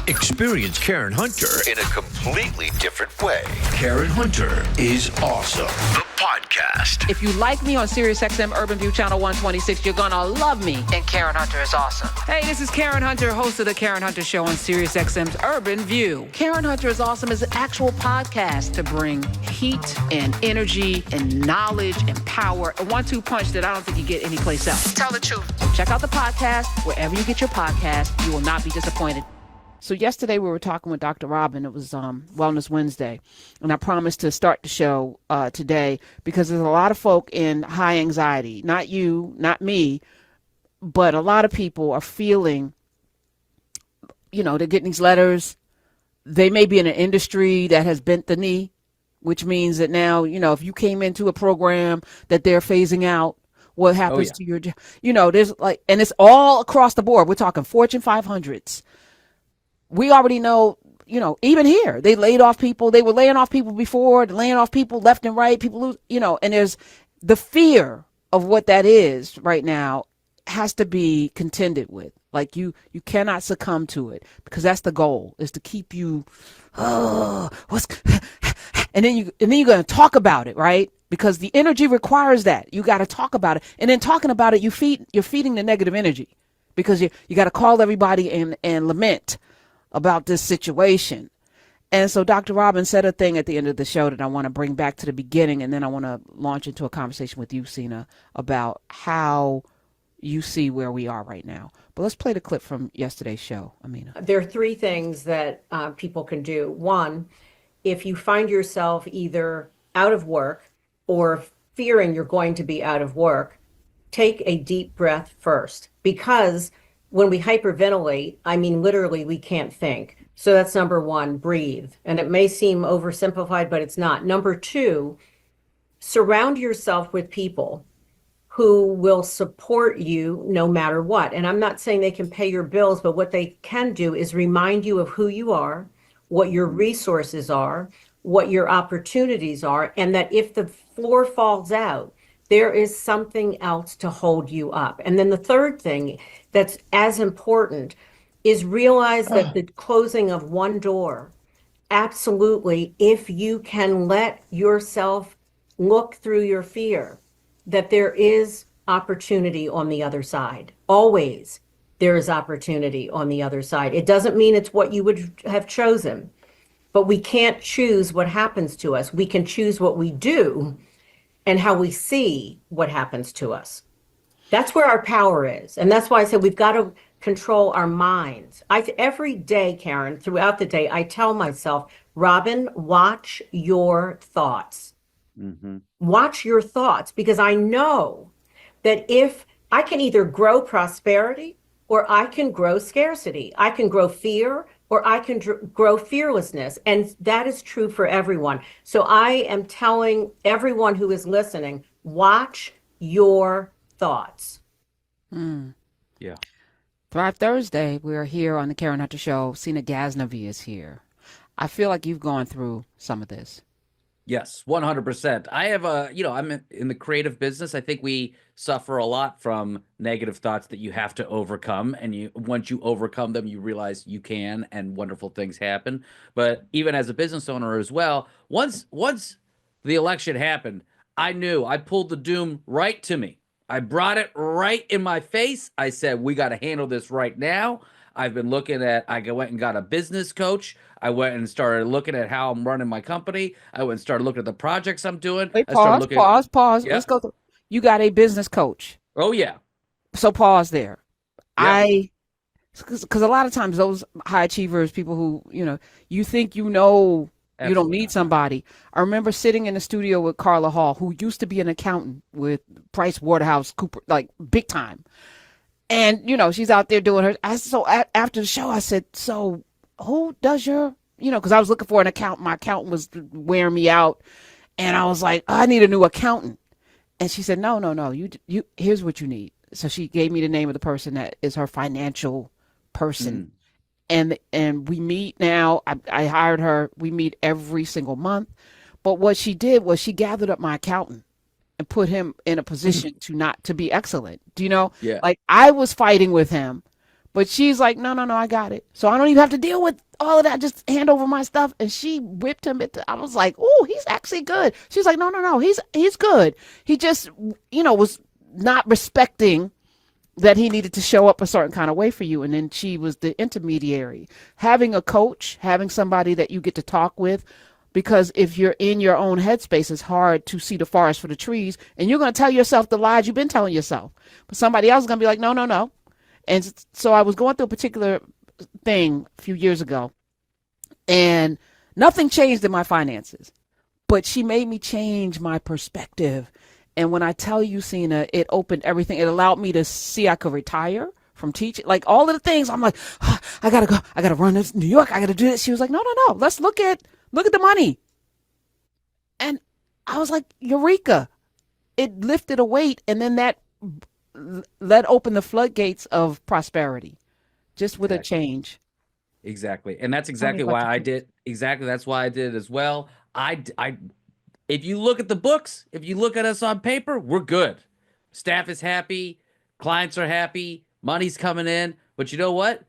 Experience Karen Hunter in a completely different way. Karen Hunter is awesome. The podcast. If you like me on SiriusXM Urban View Channel 126, you're gonna love me. And Karen Hunter is awesome. Hey, this is Karen Hunter, host of the Karen Hunter Show on SiriusXM's Urban View. Karen Hunter is awesome is an actual podcast to bring heat and energy and knowledge and power. A 1-2 punch that I don't think you get anyplace else. Tell the truth. Check out the podcast wherever you get your podcast. You will not be disappointed. So yesterday we were talking with Dr. Robin. It was Wellness Wednesday. And I promised to start the show today because there's a lot of folk in high anxiety. Not you, not me, but a lot of people are feeling, they're getting these letters. They may be in an industry that has bent the knee, which means that now, if you came into a program that they're phasing out, what happens to your, there's and it's all across the board. We're talking Fortune 500s. We already know, even here, they laid off people. They were laying off people before, laying off people left and right. People lose, and there's the fear of what that is right now has to be contended with. Like you cannot succumb to it because that's the goal is to keep you, and then you're going to talk about it, right? Because the energy requires that. You got to talk about it. And then talking about it, you're feeding the negative energy because you got to call everybody and lament about this situation. And so Dr. Robin said a thing at the end of the show that I want to bring back to the beginning, and then I want to launch into a conversation with you, Sina, about how you see where we are right now. But let's play the clip from yesterday's show, Amina. There are three things that people can do. One, if you find yourself either out of work or fearing you're going to be out of work, take a deep breath first, because when we hyperventilate, literally we can't think. So that's number one, breathe. And it may seem oversimplified, but it's not. Number two, surround yourself with people who will support you no matter what. And I'm not saying they can pay your bills, but what they can do is remind you of who you are, what your resources are, what your opportunities are, and that if the floor falls out, there is something else to hold you up. And then the third thing that's as important is realize that the closing of one door, absolutely, if you can let yourself look through your fear, that there is opportunity on the other side. Always there is opportunity on the other side. It doesn't mean it's what you would have chosen, but we can't choose what happens to us. We can choose what we do and how we see what happens to us. That's where our power is. And that's why I said we've got to control our minds. Every day, Karen, throughout the day, I tell myself, Robin, watch your thoughts. Mm-hmm. Watch your thoughts, because I know that if I can either grow prosperity or I can grow scarcity, I can grow fear or I can grow fearlessness. And that is true for everyone. So I am telling everyone who is listening, watch your thoughts. Yeah. Thrive Thursday, we're here on the Karen Hunter Show. Sina Ghaznavi is here. I feel like you've gone through some of this. Yes, 100%. I have I'm in the creative business. I think we suffer a lot from negative thoughts that you have to overcome. And once you overcome them, you realize you can, and wonderful things happen. But even as a business owner as well, once the election happened, I knew I pulled the doom right to me. I brought it right in my face. I said, we got to handle this right now. I've been I went and got a business coach. I went and started looking at how I'm running my company. I went and started looking at the projects I'm doing. Wait, pause. Yeah. Let's go through. You got a business coach. Oh, yeah. So pause there. Yeah. Because a lot of times those high achievers, people who, you think you don't need somebody. I remember sitting in the studio with Carla Hall, who used to be an accountant with Price Waterhouse Cooper, like big time. And, she's out there doing her. After the show, I said, so who does your, because I was looking for an accountant. My accountant was wearing me out. And I was like, I need a new accountant. And she said, no, you here's what you need. So she gave me the name of the person that is her financial person. And we meet now. I hired her. We meet every single month. But what she did was she gathered up my accountant and put him in a position to be excellent. Do you know? Yeah. Like I was fighting with him, But she's like, no, no, no, I got it. So I don't even have to deal with all of that. Just hand over my stuff. And she whipped him. I was like, oh, he's actually good. She's like, no, no, no, he's good. He just, was not respecting that he needed to show up a certain kind of way for you. And then she was the intermediary. Having a coach, having somebody that you get to talk with, because if you're in your own headspace, it's hard to see the forest for the trees. And you're going to tell yourself the lies you've been telling yourself. But somebody else is going to be like, no, no, no. And so I was going through a particular thing a few years ago, and nothing changed in my finances, but she made me change my perspective. And when I tell you, Cena, it opened everything. It allowed me to see I could retire from teaching. Like all of the things, I'm like, I gotta go. I gotta run this New York. I gotta do this. She was like, no, no, no. Let's look at the money. And I was like, Eureka! It lifted a weight, and then that let open the floodgates of prosperity, just with a change. Exactly. And that's Tell me exactly about why your I coach. did. Exactly. That's why I did it as well. If you look at the books, if you look at us on paper, we're good. Staff is happy. Clients are happy. Money's coming in. But you know what?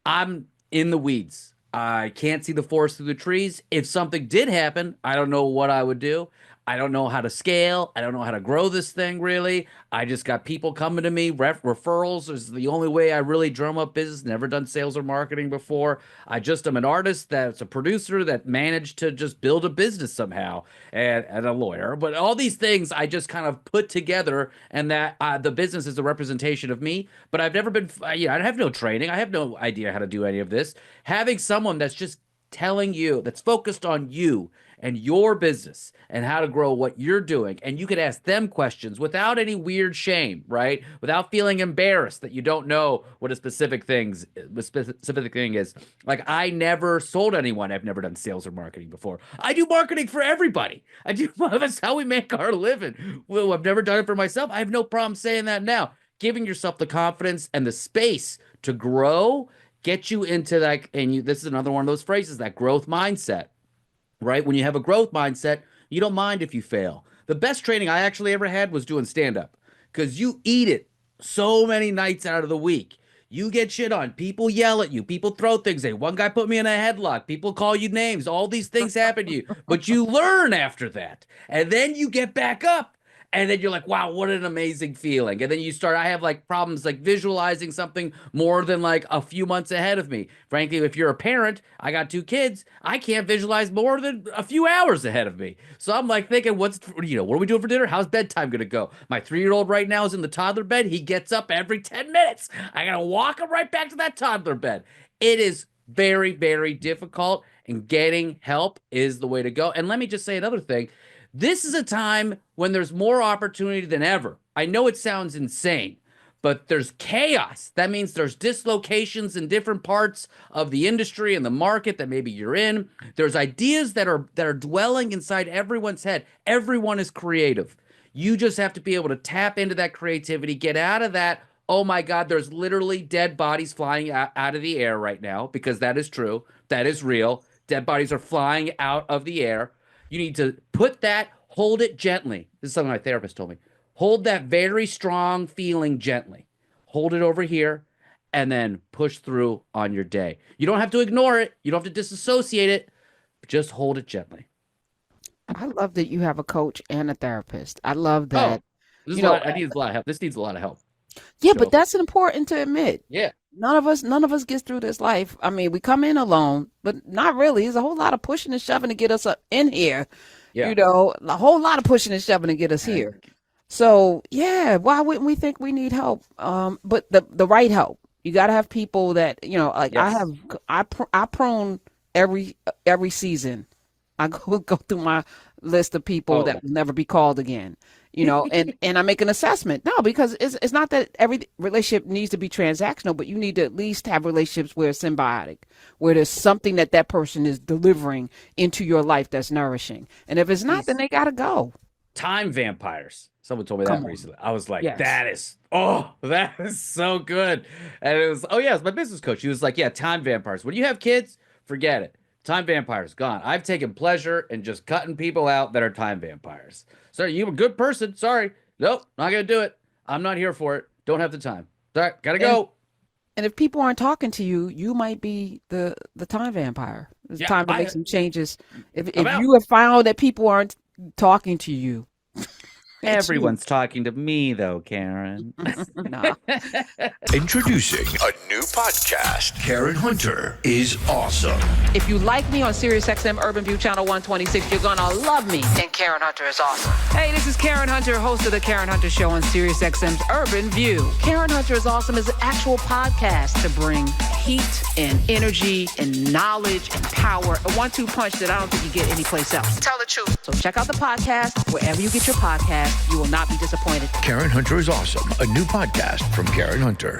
I'm in the weeds. I can't see the forest through the trees. If something did happen, I don't know what I would do. I don't know how to scale. I don't know how to grow this thing really. I just got people coming to me. Referrals is the only way I really drum up business. Never done sales or marketing before. I just am an artist that's a producer that managed to just build a business somehow and a lawyer. But all these things I just kind of put together, and that the business is a representation of me. But I've never been, I have no training. I have no idea how to do any of this. Having someone that's just telling you, that's focused on you and your business and how to grow what you're doing. And you could ask them questions without any weird shame, right? Without feeling embarrassed that you don't know what a specific thing is. Like I never sold anyone. I've never done sales or marketing before. I do marketing for everybody. I do. That's how we make our living. Well, I've never done it for myself. I have no problem saying that now. Giving yourself the confidence and the space to grow, get you into that. And this is another one of those phrases, that growth mindset, right? When you have a growth mindset, you don't mind if you fail. The best training I actually ever had was doing stand up, because you eat it so many nights out of the week. You get shit on. People yell at you. People throw things at you. One guy put me in a headlock. People call you names. All these things happen to you. But you learn after that. And then you get back up. And then you're like, wow, what an amazing feeling. And then you start, I have like problems like visualizing something more than like a few months ahead of me. Frankly, if you're a parent, I got 2 kids, I can't visualize more than a few hours ahead of me. So I'm like thinking, what are we doing for dinner? How's bedtime going to go? My 3-year-old right now is in the toddler bed. He gets up every 10 minutes. I got to walk him right back to that toddler bed. It is very, very difficult, and getting help is the way to go. And let me just say another thing. This is a time when there's more opportunity than ever. I know it sounds insane, but there's chaos. That means there's dislocations in different parts of the industry and the market that maybe you're in. There's ideas that are dwelling inside everyone's head. Everyone is creative. You just have to be able to tap into that creativity, get out of that. Oh my God, there's literally dead bodies flying out of the air right now, because that is true. That is real. Dead bodies are flying out of the air. You need to put that, hold it gently. This is something my therapist told me. Hold that very strong feeling gently. Hold it over here, and then push through on your day. You don't have to ignore it. You don't have to disassociate it. Just hold it gently. I love that you have a coach and a therapist. I love Oh, that. this is You a know, lot. I need a lot of help. This needs a lot of help. yeah, but So, that's important to admit. yeah. None of us gets through this life. I mean, we come in alone, but not really. There's a whole lot of pushing and shoving to get us up in here. Yeah. A whole lot of pushing and shoving to get us here. So yeah, why wouldn't we think we need help? But the right help. You got to have people that like Yes. I prune every season. I go through my list of people Oh, that will never be called again. And I make an assessment. No, because it's not that every relationship needs to be transactional, but you need to at least have relationships where it's symbiotic, where there's something that person is delivering into your life that's nourishing. And if it's not, then these they gotta go. time vampires. Someone told me that Come on. recently. I was like, Yes. that is so good. And it was, oh yeah, it's my business coach. He was like, yeah, time vampires. When you have kids, forget it. Time vampires gone. I've taken pleasure in just cutting people out that are time vampires. Sorry, you a good person. Sorry. Nope, not gonna do it. I'm not here for it. Don't have the time. All right, gotta And go. And if people aren't talking to you, you might be the time vampire. It's Yeah, time to make some changes. If out. you have found that people aren't talking to you, Everyone's talking to me, though, Karen. nah. Introducing A new podcast. Karen Hunter is awesome. If you like me on SiriusXM Urban View Channel 126, you're gonna love me. And Karen Hunter is awesome. Hey, this is Karen Hunter, host of the Karen Hunter Show on SiriusXM's Urban View. Karen Hunter is awesome is an actual podcast to bring heat and energy and knowledge and power. A 1-2 punch that I don't think you get anyplace else. Tell the truth. So check out the podcast wherever you get your podcast. You will not be disappointed. Karen Hunter is awesome. A new podcast from Karen Hunter.